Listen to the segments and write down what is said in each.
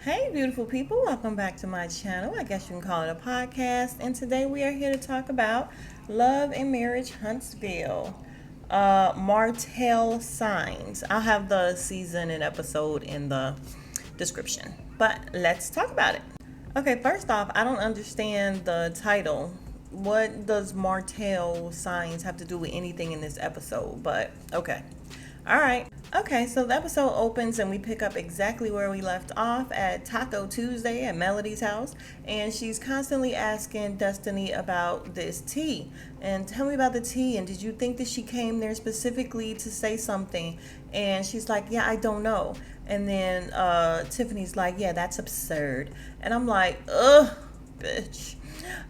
Hey, beautiful people, welcome back to my channel. I guess you can call it a podcast. And today we are here to talk about Love and Marriage Huntsville. Martell signs. I'll have the season and episode in the description. But let's talk about it. Okay, first off, I don't understand the title. What does Martell signs have to do with anything in this episode? But okay. All right. Okay, so the episode opens and we pick up exactly where we left off at Taco Tuesday at Melody's house. And she's constantly asking Destiny about this tea. And tell me about the tea. And did you think that she came there specifically to say something? And she's like, yeah, I don't know. And then Tiffany's like, yeah, that's absurd. And I'm like, ugh, bitch.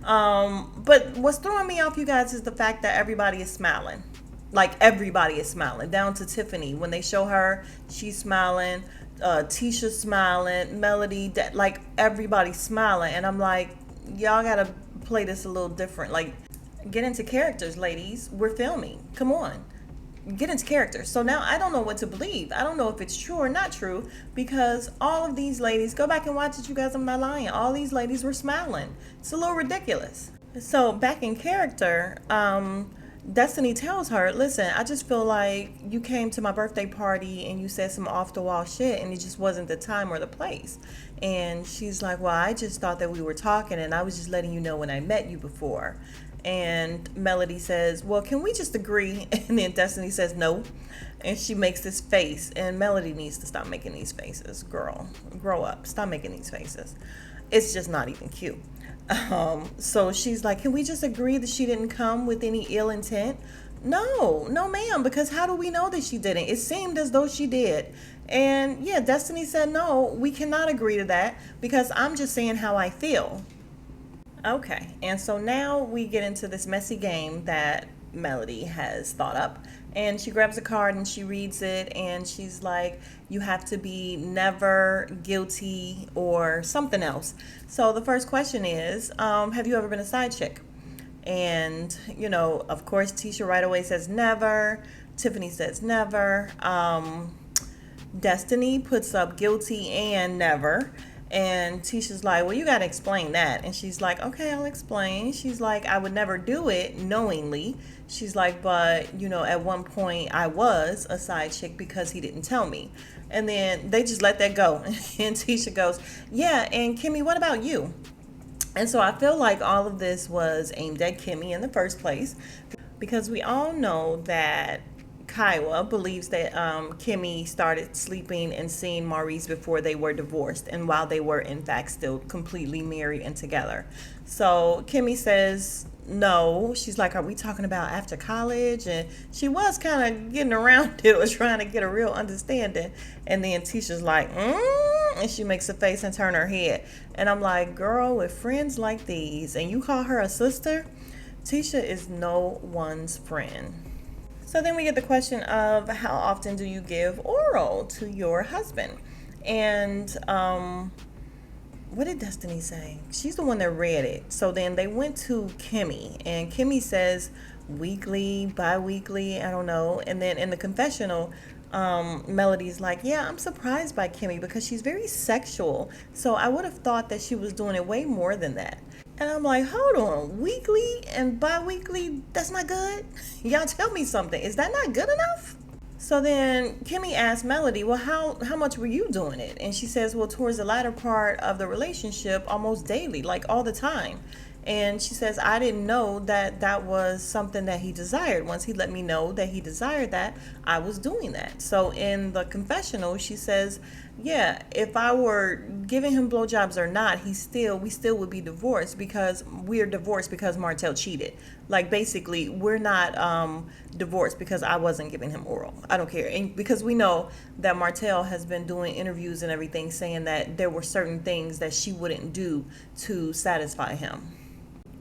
But what's throwing me off, you guys, is the fact that everybody is smiling. Like everybody is smiling, down to Tiffany. When they show her, she's smiling. Tisha's smiling. Melody, like everybody's smiling. And I'm like, y'all gotta play this a little different. Like, get into characters, ladies. We're filming. Come on. Get into characters. So now I don't know what to believe. I don't know if it's true or not true, because all of these ladies, go back and watch it, you guys, I'm not lying. All these ladies were smiling. It's a little ridiculous. So back in character, Destiny tells her, listen, I just feel like you came to my birthday party and you said some off the wall shit and it just wasn't the time or the place. And she's like, well, I just thought that we were talking and I was just letting you know when I met you before. And Melody says, well, can we just agree? And then Destiny says, no. And she makes this face. And Melody needs to stop making these faces. Girl, grow up. Stop making these faces. It's just not even cute. So she's like, can we just agree that she didn't come with any ill intent? No, ma'am, because how do we know that she didn't? It seemed as though she did. And yeah, Destiny said, no, we cannot agree to that because I'm just saying how I feel. Okay, and so now we get into this messy game that Melody has thought up. And she grabs a card and she reads it and she's like, you have to be never guilty or something else. So the first question is, have you ever been a side chick? And, you know, of course, Tisha right away says never. Tiffany says never. Destiny puts up guilty and never. And Tisha's like, well, you got to explain that. And she's like, okay, I'll explain. She's like, I would never do it knowingly. She's like, but, you know, at one point I was a side chick because he didn't tell me. And then they just let that go. And Tisha goes, yeah, and Kimmy, what about you? And so I feel like all of this was aimed at Kimmy in the first place, because we all know that Kiowa believes that Kimmy started sleeping and seeing Maurice before they were divorced and while they were in fact still completely married and together. So Kimmy says no. She's like, are we talking about after college? And she was kind of getting around it or trying to get a real understanding. And then Tisha's like, and she makes a face and turn her head. And I'm like, girl, with friends like these and you call her a sister, Tisha is no one's friend. So then we get the question of how often do you give oral to your husband? And what did Destiny say? She's the one that read it. So then they went to Kimmy, and Kimmy says weekly, bi-weekly, I don't know. And then in the confessional, Melody's like, yeah, I'm surprised by Kimmy because she's very sexual. So I would have thought that she was doing it way more than that. And I'm like, hold on, weekly and bi-weekly, that's not good? Y'all tell me something. Is that not good enough? So then Kimmy asked Melody, well, how much were you doing it? And she says, well, towards the latter part of the relationship, almost daily, like all the time. And she says, I didn't know that that was something that he desired. Once he let me know that he desired that, I was doing that. So in the confessional, she says, yeah, if I were giving him blowjobs or not, we still would be divorced because we're divorced because Martell cheated. Like basically, we're not divorced because I wasn't giving him oral. I don't care. And because we know that Martell has been doing interviews and everything saying that there were certain things that she wouldn't do to satisfy him.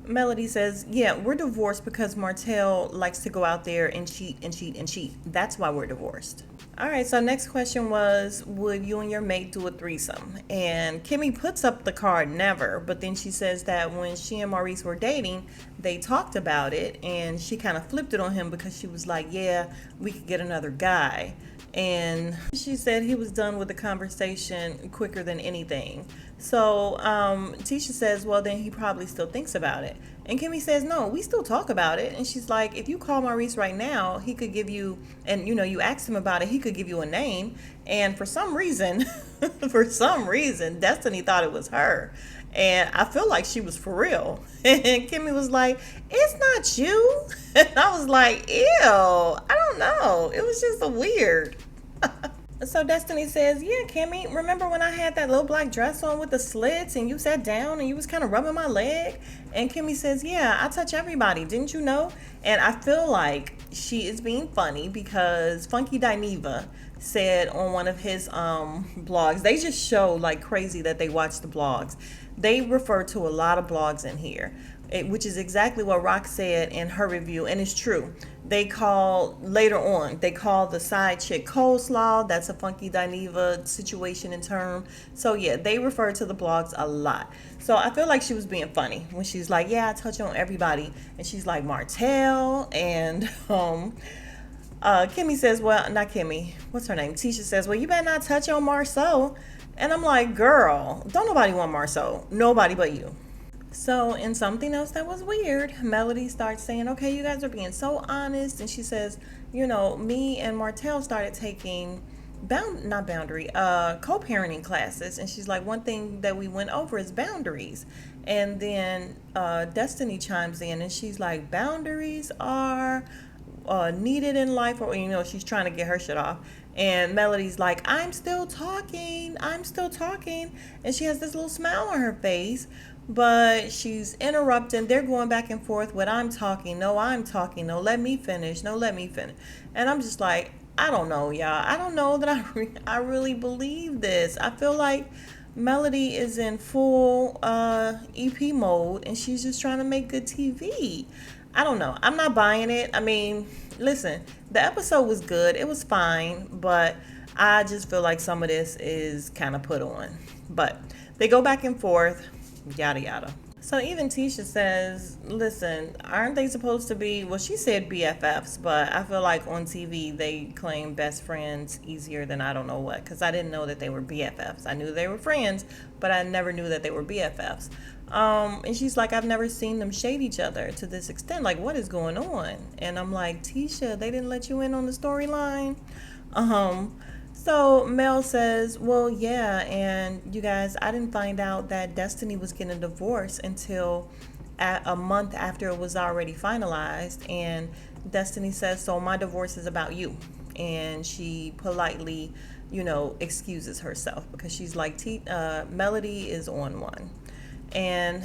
Melody says, yeah, we're divorced because Martell likes to go out there and cheat and cheat and cheat. That's why we're divorced. All right, so next question was, would you and your mate do a threesome? And Kimmy puts up the card never, but then she says that when she and Maurice were dating, they talked about it, and she kind of flipped it on him because she was like, yeah, we could get another guy. And she said he was done with the conversation quicker than anything. So Tisha says, well, then he probably still thinks about it. And Kimmy says, no, we still talk about it. And she's like, if you call Maurice right now, he could give you, and you asked him about it, he could give you a name. And for some reason, Destiny thought it was her. And I feel like she was for real. And Kimmy was like, it's not you. And I was like, ew, I don't know. It was just a weird. So Destiny says, yeah, Kimmy, remember when I had that little black dress on with the slits and you sat down and you was kind of rubbing my leg? And Kimmy says, yeah, I touch everybody. Didn't you know? And I feel like she is being funny because Funky Dineva said on one of his blogs, they just show like crazy that they watch the blogs. They refer to a lot of blogs in here, which is exactly what Rock said in her review, and it's true. They call the side chick coleslaw. That's a Funky Dineva situation and term. So yeah, they refer to the blogs a lot. So I feel like she was being funny when she's like, yeah, I touch on everybody. And she's like Martell. And Kimmy says, well, not Kimmy. What's her name? Tisha says, well, you better not touch on Marceau. And I'm like, girl, don't nobody want Marceau. Nobody but you. So, in something else that was weird, Melody starts saying, okay, you guys are being so honest. And she says, me and Martell started taking co-parenting classes. And she's like, one thing that we went over is boundaries. And then Destiny chimes in and she's like, boundaries are needed in life, or she's trying to get her shit off. And Melody's like, I'm still talking, and she has this little smile on her face, but she's interrupting. They're going back and forth with I'm talking, no, let me finish, no, let me finish. And I'm just like, I don't know, y'all. I don't know that I really believe this. I feel like Melody is in full EP mode and she's just trying to make good TV. I don't know. I'm not buying it. I mean, listen, the episode was good. It was fine, but I just feel like some of this is kind of put on. But they go back and forth, yada, yada. So even Tisha says, listen, aren't they supposed to be, well, she said BFFs, but I feel like on TV they claim best friends easier than I don't know what, because I didn't know that they were BFFs. I knew they were friends, but I never knew that they were BFFs. And she's like, I've never seen them shade each other to this extent. Like, what is going on? And I'm like, Tisha, they didn't let you in on the storyline? So Mel says, well, yeah, and you guys, I didn't find out that Destiny was getting a divorce until a month after it was already finalized. And Destiny says, so my divorce is about you. And she politely, excuses herself because she's like, Melody is on one. And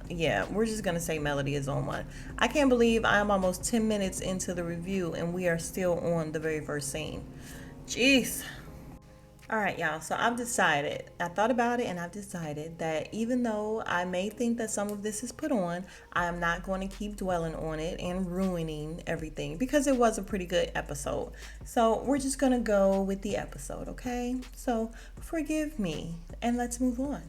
yeah, we're just going to say Melody is on one. I can't believe I'm almost 10 minutes into the review and we are still on the very first scene. Jeez. All right, y'all. So I thought about it and I've decided that even though I may think that some of this is put on, I am not going to keep dwelling on it and ruining everything because it was a pretty good episode. So we're just going to go with the episode, okay? So forgive me and let's move on.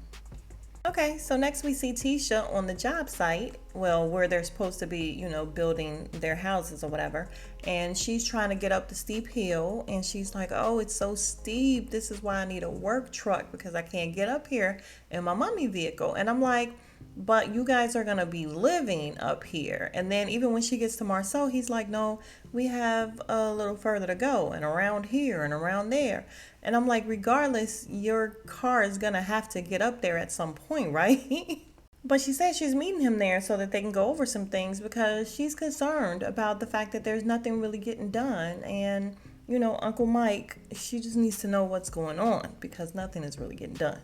Okay, so next we see Tisha on the job site, where they're supposed to be, building their houses or whatever. And she's trying to get up the steep hill and she's like, oh, it's so steep. This is why I need a work truck because I can't get up here in my mommy vehicle. And I'm like, but you guys are going to be living up here. And then even when she gets to Marceau, he's like, no, we have a little further to go and around here and around there. And I'm like, regardless, your car is going to have to get up there at some point, right? But she says she's meeting him there so that they can go over some things because she's concerned about the fact that there's nothing really getting done. And, Uncle Mike, she just needs to know what's going on because nothing is really getting done.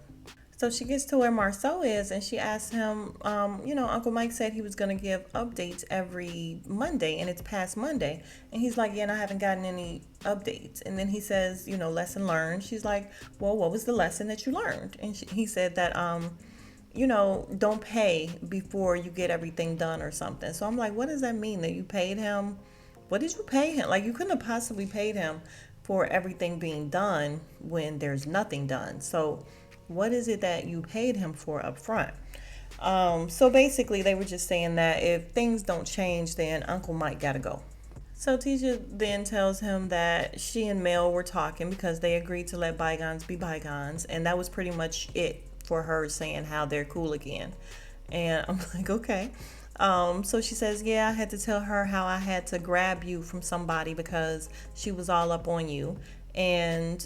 So she gets to where Marceau is and she asks him, Uncle Mike said he was going to give updates every Monday and it's past Monday. And he's like, yeah, and I haven't gotten any updates. And then he says, lesson learned. She's like, well, what was the lesson that you learned? And he said that, don't pay before you get everything done or something. So I'm like, what does that mean? That you paid him? What did you pay him? Like, you couldn't have possibly paid him for everything being done when there's nothing done. So what is it that you paid him for up front? So basically they were just saying that if things don't change, then Uncle Mike gotta go. So Tisha then tells him that she and Mel were talking because they agreed to let bygones be bygones, and that was pretty much it for her saying how they're cool again. And I'm like, okay. So she says, yeah, I had to tell her how I had to grab you from somebody because she was all up on you. And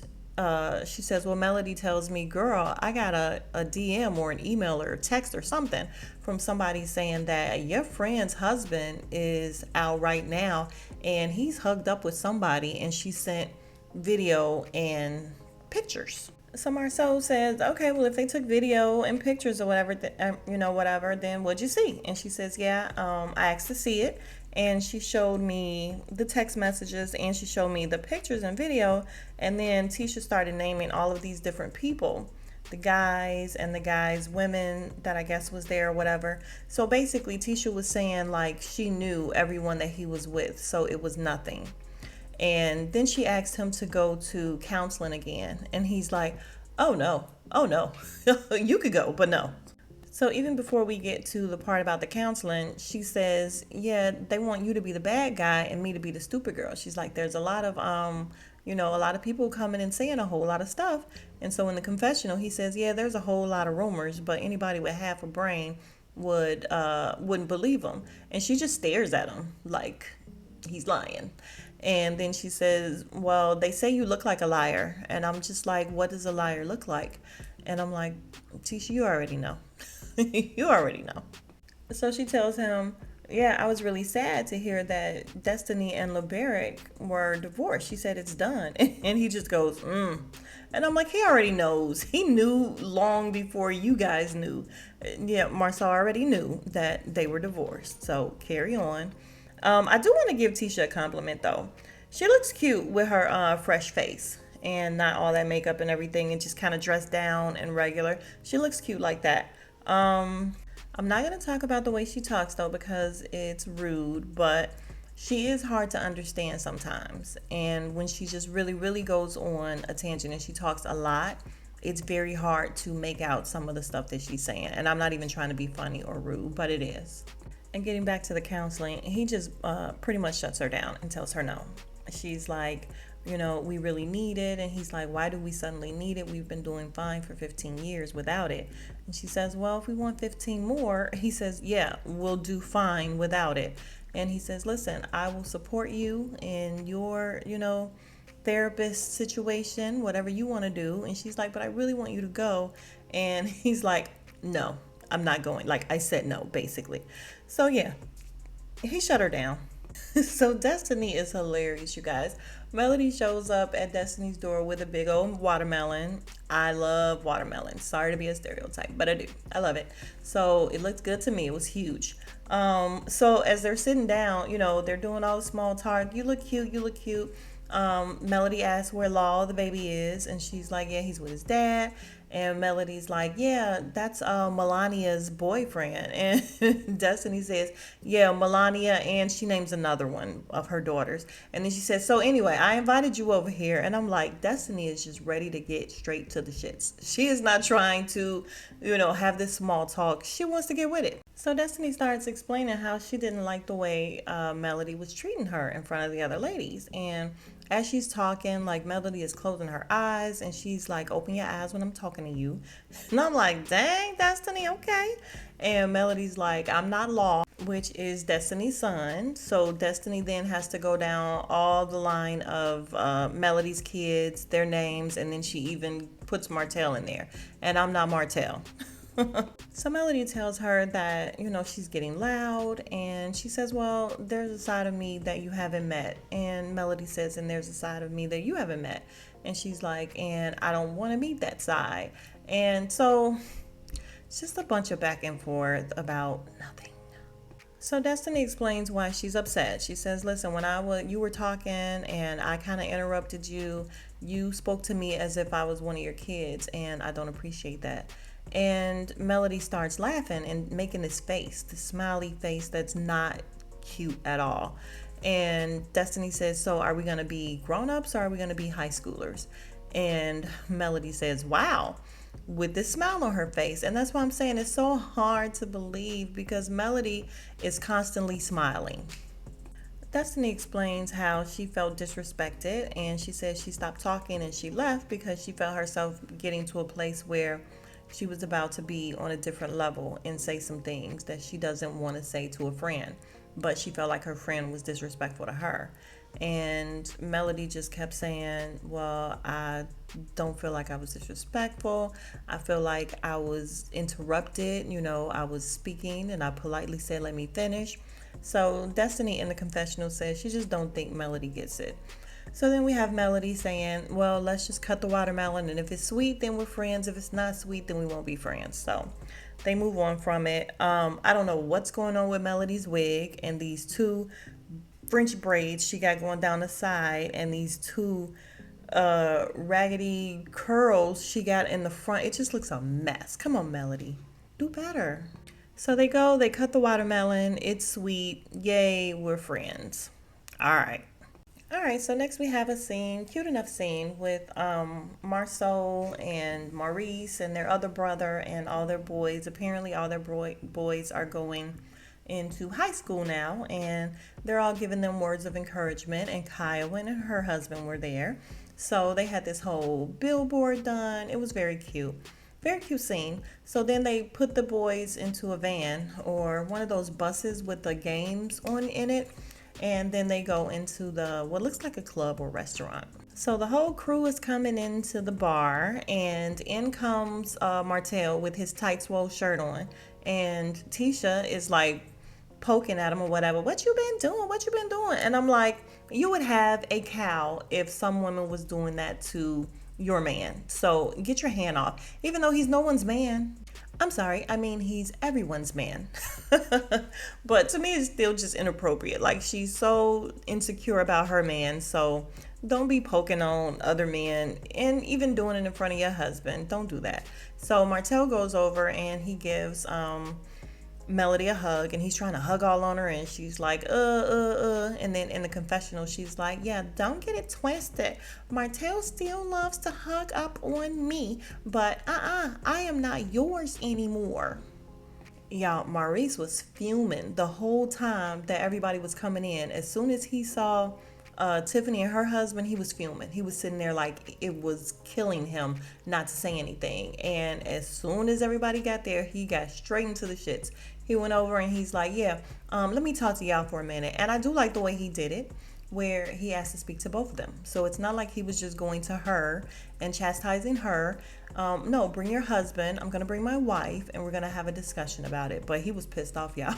she says, well, Melody tells me, girl, I got a DM or an email or a text or something from somebody saying that your friend's husband is out right now and he's hugged up with somebody. And she sent video and pictures. So Marceau says, okay, well, if they took video and pictures or whatever, whatever, then what'd you see? And she says, yeah, I asked to see it. And she showed me the text messages and she showed me the pictures and video. And then Tisha started naming all of these different people, the guys and the guys' women that I guess was there or whatever. So basically, Tisha was saying like she knew everyone that he was with. So it was nothing. And then she asked him to go to counseling again. And he's like, oh no, you could go, but no. So even before we get to the part about the counseling, she says, yeah, they want you to be the bad guy and me to be the stupid girl. She's like, there's a lot of, a lot of people coming and saying a whole lot of stuff. And so in the confessional, he says, yeah, there's a whole lot of rumors, but anybody with half a brain wouldn't believe him. And she just stares at him like he's lying. And then she says, well, they say you look like a liar. And I'm just like, what does a liar look like? And I'm like, Tisha, you already know. You already know. So she tells him, yeah, I was really sad to hear that Destiny and LeBaric were divorced. She said it's done. And he just goes, And I'm like, he already knows. He knew long before you guys knew. Yeah, Marceau already knew that they were divorced. So carry on. I do want to give Tisha a compliment though. She looks cute with her fresh face and not all that makeup and everything and just kind of dressed down and regular. She looks cute like that. I'm not going to talk about the way she talks though because it's rude, but she is hard to understand sometimes. And when she just really, really goes on a tangent and she talks a lot, it's very hard to make out some of the stuff that she's saying. And I'm not even trying to be funny or rude, but it is. And getting back to the counseling, he just pretty much shuts her down and tells her no. She's like, we really need it. And he's like, why do we suddenly need it? We've been doing fine for 15 years without it. And she says, well, if we want 15 more, he says, yeah, we'll do fine without it. And he says, listen, I will support you in your, therapist situation, whatever you want to do. And she's like, but I really want you to go. And he's like, no, I'm not going. Like I said, no, basically. So yeah, he shut her down. So Destiny is hilarious, you guys. Melody shows up at Destiny's door with a big old watermelon. I love watermelon. Sorry to be a stereotype, but I do. I love it. So it looked good to me. It was huge. So as they're sitting down, they're doing all the small talk. You look cute. You look cute. Melody asks where Law, the baby, is, and she's like, yeah, he's with his dad. And Melody's like, yeah, that's Melania's boyfriend. And Destiny says, yeah, Melania, and she names another one of her daughters. And then she says, so anyway, I invited you over here. And I'm like, Destiny is just ready to get straight to the shits. She is not trying to, have this small talk. She wants to get with it. So Destiny starts explaining how she didn't like the way Melody was treating her in front of the other ladies. And as she's talking, like Melody is closing her eyes and she's like, open your eyes when I'm talking to you. And I'm like, dang, Destiny, okay. And Melody's like, I'm not Law, which is Destiny's son. So Destiny then has to go down all the line of Melody's kids, their names, and then she even puts Martell in there. And I'm not Martell. So Melody tells her that, she's getting loud, and she says, well, there's a side of me that you haven't met. And Melody says, and there's a side of me that you haven't met. And she's like, and I don't want to meet that side. And so it's just a bunch of back and forth about nothing. So Destiny explains why she's upset. She says, listen, when you were talking and I kind of interrupted you, you spoke to me as if I was one of your kids, and I don't appreciate that. And Melody starts laughing and making this face, the smiley face that's not cute at all. And Destiny says, so are we going to be grown-ups or are we going to be high schoolers? And Melody says, wow, with this smile on her face. And that's why I'm saying it's so hard to believe because Melody is constantly smiling. Destiny explains how she felt disrespected, and she says she stopped talking and she left because she felt herself getting to a place where she was about to be on a different level and say some things that she doesn't want to say to a friend, but she felt like her friend was disrespectful to her. And Melody just kept saying, well, I don't feel like I was disrespectful. I feel like I was interrupted. I was speaking and I politely said, let me finish. So Destiny in the confessional says she just don't think Melody gets it. So then we have Melody saying, well, let's just cut the watermelon, and if it's sweet, then we're friends. If it's not sweet, then we won't be friends. So they move on from it. I don't know what's going on with Melody's wig and these two French braids she got going down the side, and these two raggedy curls she got in the front. It just looks a mess. Come on, Melody, do better. So they cut the watermelon. It's sweet. Yay, we're friends. All right. All right, so next we have a scene, cute enough scene, with Marceau and Maurice and their other brother and all their boys. Apparently all their boys are going into high school now, and they're all giving them words of encouragement, and Kyle and her husband were there. So they had this whole billboard done. It was very cute. Very cute scene. So then they put the boys into a van or one of those buses with the games on in it, and then they go into what looks like a club or restaurant. So the whole crew is coming into the bar, and in comes Martell with his tight swole shirt on, and Tisha is like poking at him or whatever. What you been doing? What you been doing? And I'm like, you would have a cow if some woman was doing that to your man. So get your hand off. Even though he's no one's man. I'm sorry, I mean, he's everyone's man. But to me, it's still just inappropriate. Like, she's so insecure about her man. So don't be poking on other men and even doing it in front of your husband. Don't do that. So Martell goes over and he gives Melody a hug, and he's trying to hug all on her, and she's like, and then in the confessional, she's like, yeah, don't get it twisted. Martell still loves to hug up on me, but I am not yours anymore. Y'all, Maurice was fuming the whole time that everybody was coming in. As soon as he saw Tiffany and her husband, he was fuming. He was sitting there like it was killing him not to say anything. And as soon as everybody got there, he got straight into the shits. He went over and he's like, yeah, let me talk to y'all for a minute. And I do like the way he did it, where he asked to speak to both of them. So it's not like he was just going to her and chastising her. No, bring your husband. I'm going to bring my wife, and we're going to have a discussion about it. But he was pissed off, y'all.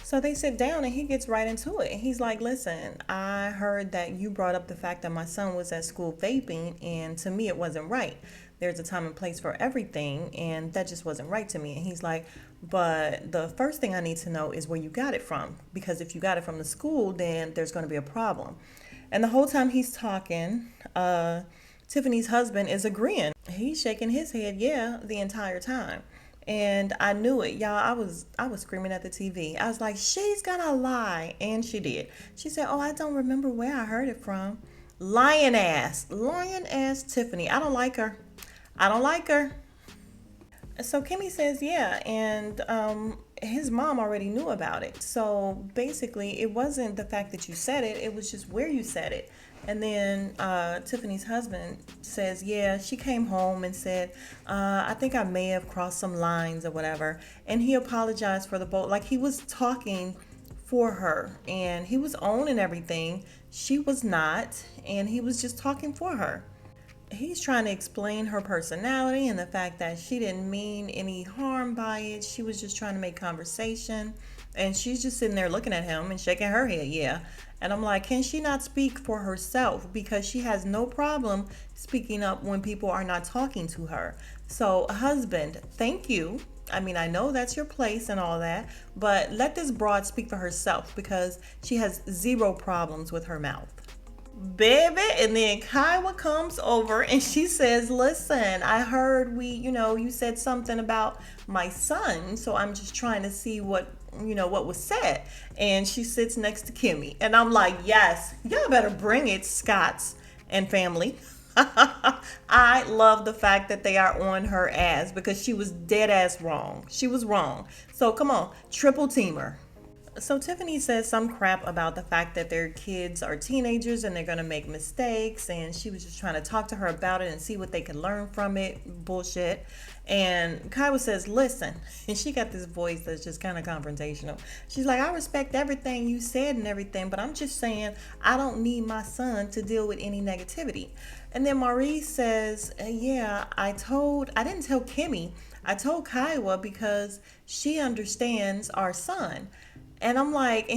So they sit down and he gets right into it. He's like, listen, I heard that you brought up the fact that my son was at school vaping, and to me it wasn't right. There's a time and place for everything, and that just wasn't right to me. And he's like, but the first thing I need to know is where you got it from, because if you got it from the school, then there's going to be a problem. And the whole time he's talking, Tiffany's husband is agreeing. He's shaking his head, yeah, the entire time. And I knew it, y'all. I was screaming at the TV. I was like, she's gonna lie. And she did. She said, oh, I don't remember where I heard it from. Lying ass Tiffany. I don't like her. So Kimmy says, yeah, and his mom already knew about it. So basically, it wasn't the fact that you said it, it was just where you said it. And then Tiffany's husband says, yeah, she came home and said, I think I may have crossed some lines or whatever. And he apologized for the boat. Like, he was talking for her, and he was owning everything. She was not, and he was just talking for her. He's trying to explain her personality and the fact that she didn't mean any harm by it. She was just trying to make conversation. And she's just sitting there looking at him and shaking her head, yeah. And I'm like, can she not speak for herself? Because she has no problem speaking up when people are not talking to her. So, husband, thank you. I mean, I know that's your place and all that, but let this broad speak for herself, because she has zero problems with her mouth. Baby. And then Kyle comes over and she says, listen, I heard you said something about my son, so I'm just trying to see what was said. And she sits next to Kimmy, and I'm like, yes, y'all better bring it, Scotts and family. I love the fact that they are on her ass, because she was dead ass wrong. She was wrong. So come on, triple teamer. So Tiffany says some crap about the fact that their kids are teenagers and they're going to make mistakes, and she was just trying to talk to her about it and see what they could learn from it. Bullshit. And Kaiwa says, listen, and she got this voice that's just kind of confrontational. She's like, I respect everything you said and everything, but I'm just saying I don't need my son to deal with any negativity. And then Maurice says, yeah, I didn't tell Kimmy. I told Kaiwa because she understands our son. And I'm like,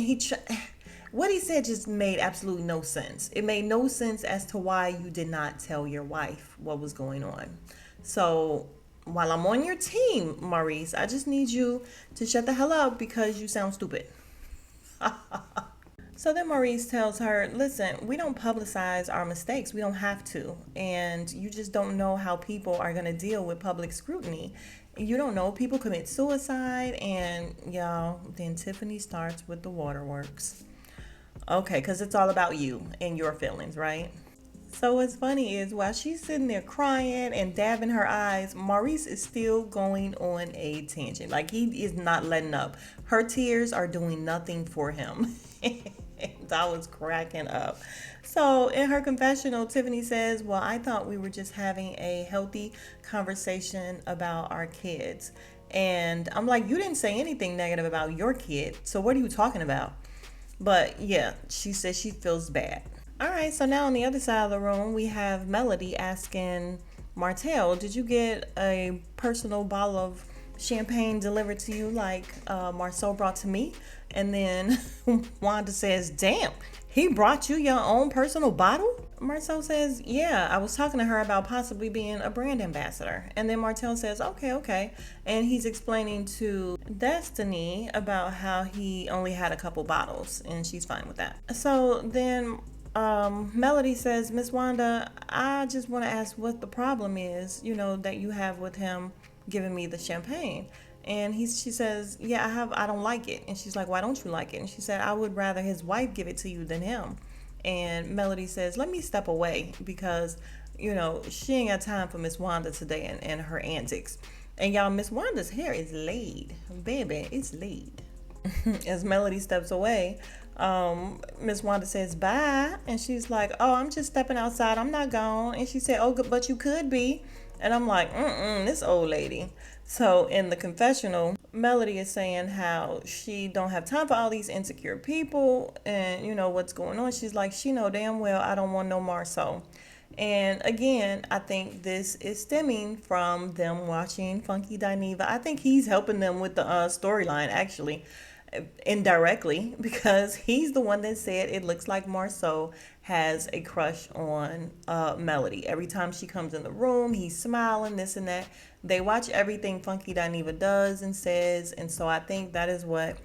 what he said just made absolutely no sense. It made no sense as to why you did not tell your wife what was going on. So while I'm on your team, Maurice, I just need you to shut the hell up because you sound stupid. So then Maurice tells her, listen, we don't publicize our mistakes. We don't have to. And you just don't know how people are going to deal with public scrutiny. You don't know, people commit suicide. And y'all, then Tiffany starts with the waterworks. Okay, because it's all about you and your feelings, right? So what's funny is while she's sitting there crying and dabbing her eyes, Maurice is still going on a tangent. Like, he is not letting up. Her tears are doing nothing for him. I was cracking up. So in her confessional, Tiffany says, well, I thought we were just having a healthy conversation about our kids. And I'm like, you didn't say anything negative about your kid. So what are you talking about? But yeah, she says she feels bad. All right, so now on the other side of the room, we have Melody asking Martell, did you get a personal bottle of champagne delivered to you like Marceau brought to me? And then Wanda says, damn, he brought you your own personal bottle? Marceau says, yeah, I was talking to her about possibly being a brand ambassador. And then Martell says, okay. And he's explaining to Destiny about how he only had a couple bottles and she's fine with that. So then Melody says, Miss Wanda, I just want to ask what the problem is, that you have with him giving me the champagne. And she says, yeah, I don't like it. And she's like, why don't you like it? And she said, I would rather his wife give it to you than him. And Melody says, let me step away because, she ain't got time for Miss Wanda today and her antics. And y'all, Miss Wanda's hair is laid. Baby, it's laid. As Melody steps away, Miss Wanda says, bye. And she's like, oh, I'm just stepping outside. I'm not gone. And she said, oh, but you could be. And I'm like, this old lady. So in the confessional, Melody is saying how she don't have time for all these insecure people and what's going on. She's like, she know damn well I don't want no Marceau. And again, I think this is stemming from them watching Funky Dineva. I think he's helping them with the storyline, actually, indirectly, because he's the one that said it looks like Marceau has a crush on Melody. Every time she comes in the room, he's smiling, this and that. They watch everything Funky Dineva does and says, and so I think that is what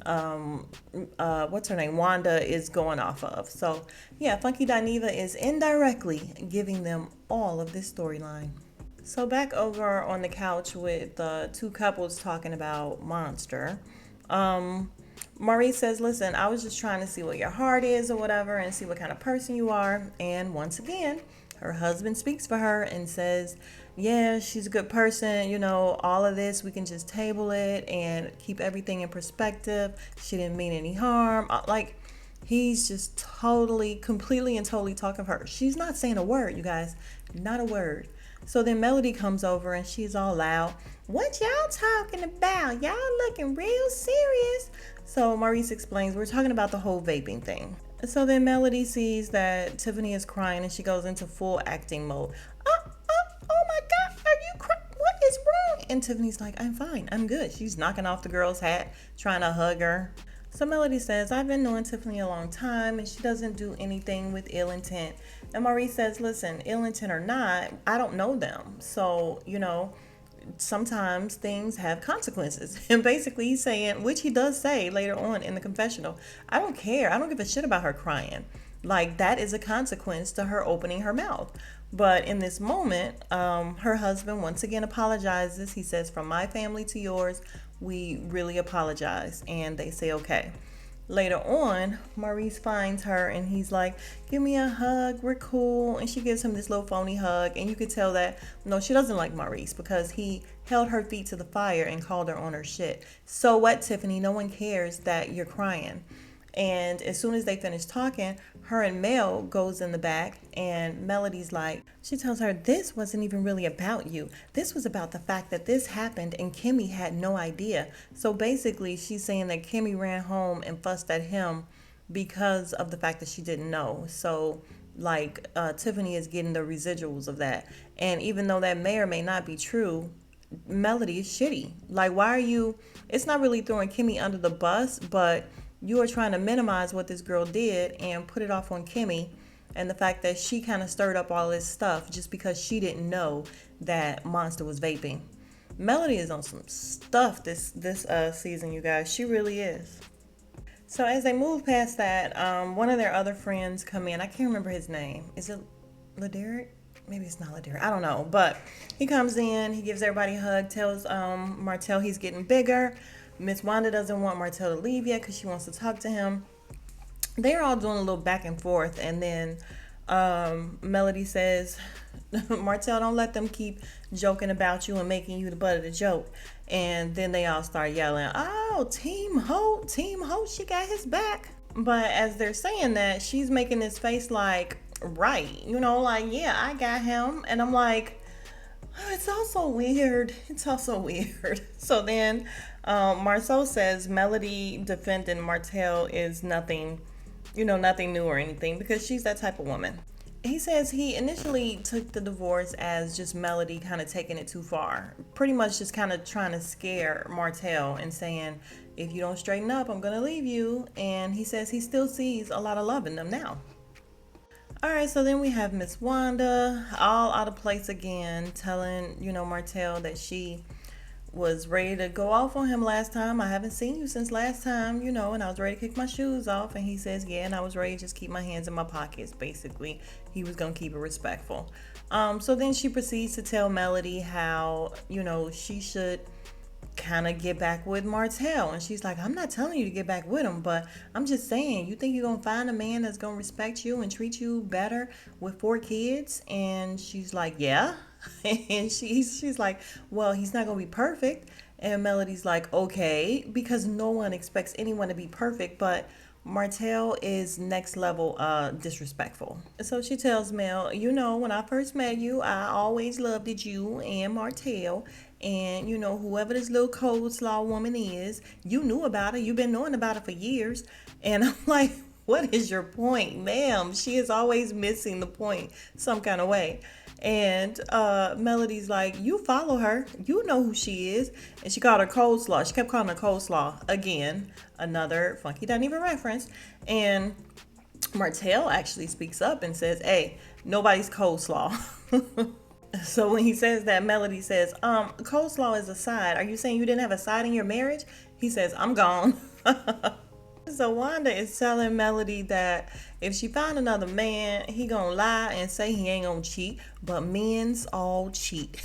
what's her name, Wanda, is going off of. So yeah, Funky Dineva is indirectly giving them all of this storyline. So back over on the couch with the two couples talking about Monster, Maurice says, listen, I was just trying to see what your heart is or whatever and see what kind of person you are. And once again, her husband speaks for her and says, yeah, she's a good person. All of this, we can just table it and keep everything in perspective. She didn't mean any harm. Like, he's just completely and totally talking for her. She's not saying a word, you guys, not a word. So then Melody comes over and she's all loud. What y'all talking about? Y'all looking real serious. So Maurice explains, we're talking about the whole vaping thing. So then Melody sees that Tiffany is crying and she goes into full acting mode. Oh my God, are you crying? What is wrong? And Tiffany's like, I'm fine, I'm good. She's knocking off the girl's hat, trying to hug her. So Melody says, I've been knowing Tiffany a long time and she doesn't do anything with ill intent. And Maurice says, listen, ill intent or not, I don't know them. So, sometimes things have consequences. And basically he's saying, which he does say later on in the confessional, I don't care. I don't give a shit about her crying. Like, that is a consequence to her opening her mouth. But in this moment, her husband once again apologizes. He says, from my family to yours, we really apologize. And they say, okay. Later on, Maurice finds her and he's like, give me a hug, we're cool. And she gives him this little phony hug. And you could tell that, no, she doesn't like Maurice because he held her feet to the fire and called her on her shit. So what, Tiffany? No one cares that you're crying. And as soon as they finish talking, her and Mel goes in the back, and Melody's like, she tells her, this wasn't even really about you. This was about the fact that this happened and Kimmy had no idea. So basically, she's saying that Kimmy ran home and fussed at him because of the fact that she didn't know. So like Tiffany is getting the residuals of that. And even though that may or may not be true, Melody is shitty. Like, why are you, it's not really throwing Kimmy under the bus, but you are trying to minimize what this girl did and put it off on Kimmy and the fact that she kind of stirred up all this stuff just because she didn't know that Monster was vaping. Melody is on some stuff this season, you guys. She really is. So as they move past that, one of their other friends come in. I can't remember his name. Is it Laderick? Maybe it's not Laderick. I don't know. But he comes in. He gives everybody a hug. Tells Martell he's getting bigger. Miss Wanda doesn't want Martell to leave yet because she wants to talk to him. They're all doing a little back and forth. And then Melody says, Martell, don't let them keep joking about you and making you the butt of the joke. And then they all start yelling, oh, Team Hope, she got his back. But as they're saying that, she's making this face like, right, like, yeah, I got him. And I'm like, oh, it's also weird. So then Marceau says Melody defending Martell is nothing new or anything because she's that type of woman. He says he initially took the divorce as just Melody kind of taking it too far. Pretty much just kind of trying to scare Martell and saying, if you don't straighten up, I'm going to leave you. And he says he still sees a lot of love in them now. All right, so then we have Miss Wanda, all out of place again, telling, Martell that she was ready to go off on him last time. I haven't seen you since last time, and I was ready to kick my shoes off. And he says, yeah, and I was ready to just keep my hands in my pockets, basically. He was going to keep it respectful. So then she proceeds to tell Melody how, she should kind of get back with Martell. And she's like, I'm not telling you to get back with him, but I'm just saying, you think you're going to find a man that's going to respect you and treat you better with 4 kids? And she's like, yeah. And she's like, well, he's not going to be perfect. And Melody's like, okay, because no one expects anyone to be perfect, but Martell is next level disrespectful. So she tells Mel, when I first met you, I always loved it, you and Martell. And, whoever this little coleslaw woman is, you knew about her. You've been knowing about her for years. And I'm like, what is your point, ma'am? She is always missing the point some kind of way. And Melody's like, you follow her. You know who she is. And she called her coleslaw. She kept calling her coleslaw. Again, another Funky Doesn't Even reference. And Martell actually speaks up and says, hey, nobody's coleslaw. So when he says that, Melody says, coleslaw is a side. Are you saying you didn't have a side in your marriage? He says, I'm gone. So Wanda is telling Melody that if she find another man, he gonna lie and say he ain't gonna cheat, but men's all cheat.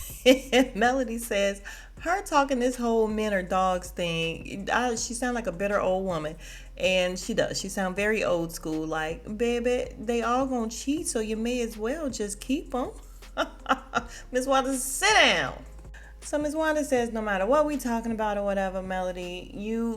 Melody says her talking this whole men are dogs thing, she sound like a bitter old woman. And she does. She sound very old school, like, baby, they all gonna cheat, so you may as well just keep them. Miss Wanda, sit down. So Miss Wanda says, no matter what we talking about or whatever, Melody, you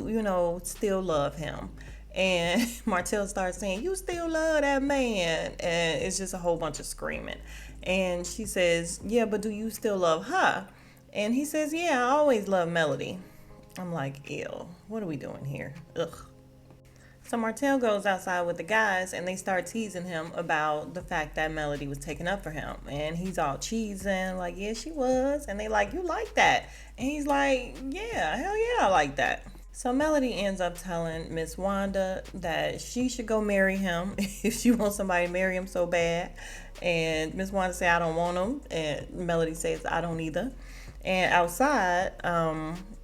still love him. And Martell starts saying, you still love that man. And it's just a whole bunch of screaming. And she says, yeah, but do you still love her? And he says, yeah, I always love Melody. I'm like, ew, what are we doing here? Ugh. So Martell goes outside with the guys and they start teasing him about the fact that Melody was taking up for him. And he's all cheesing, like, yeah, she was. And they like, you like that? And he's like, yeah, hell yeah, I like that. So Melody ends up telling Miss Wanda that she should go marry him if she wants somebody to marry him so bad. And Miss Wanda says, I don't want him. And Melody says, I don't either. And outside,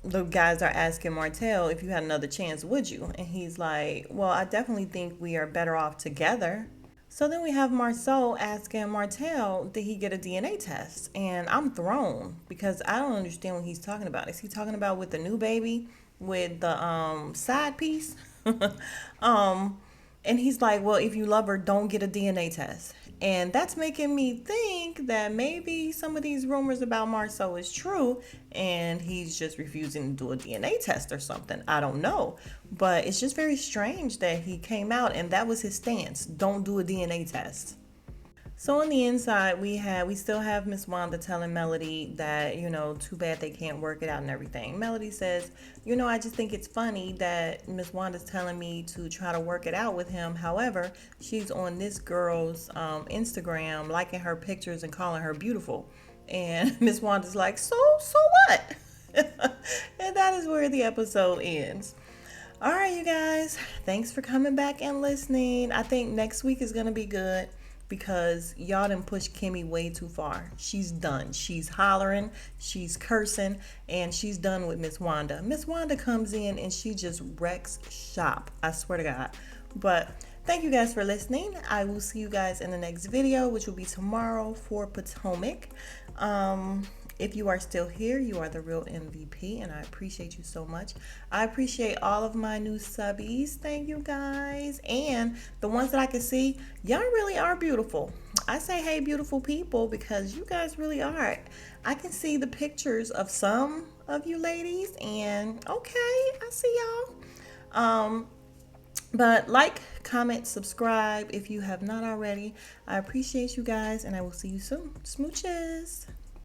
the guys are asking Martell, if you had another chance, would you? And he's like, well, I definitely think we are better off together. So then we have Marceau asking Martell, did he get a DNA test? And I'm thrown because I don't understand what he's talking about. Is he talking about with the new baby with the side piece? And he's like, well, if you love her, don't get a DNA test. And that's making me think that maybe some of these rumors about Marceau is true and he's just refusing to do a DNA test or something. I don't know. But it's just very strange that he came out and that was his stance. Don't do a DNA test. So on the inside, we still have Miss Wanda telling Melody that, too bad they can't work it out and everything. Melody says, I just think it's funny that Miss Wanda's telling me to try to work it out with him. However, she's on this girl's Instagram, liking her pictures and calling her beautiful. And Miss Wanda's like, so what? And that is where the episode ends. All right, you guys, thanks for coming back and listening. I think next week is going to be good because y'all done pushed Kimmy way too far. She's done. She's hollering, she's cursing, and she's done with Miss Wanda. Miss Wanda comes in and she just wrecks shop. I swear to God. But thank you guys for listening. I will see you guys in the next video, which will be tomorrow for Potomac. If you are still here, you are the real MVP, and I appreciate you so much. I appreciate all of my new subbies. Thank you guys. And the ones that I can see, y'all really are beautiful. I say, hey, beautiful people, because you guys really are. I can see the pictures of some of you ladies, and okay, I see y'all. But like, comment, subscribe if you have not already. I appreciate you guys, and I will see you soon. Smooches.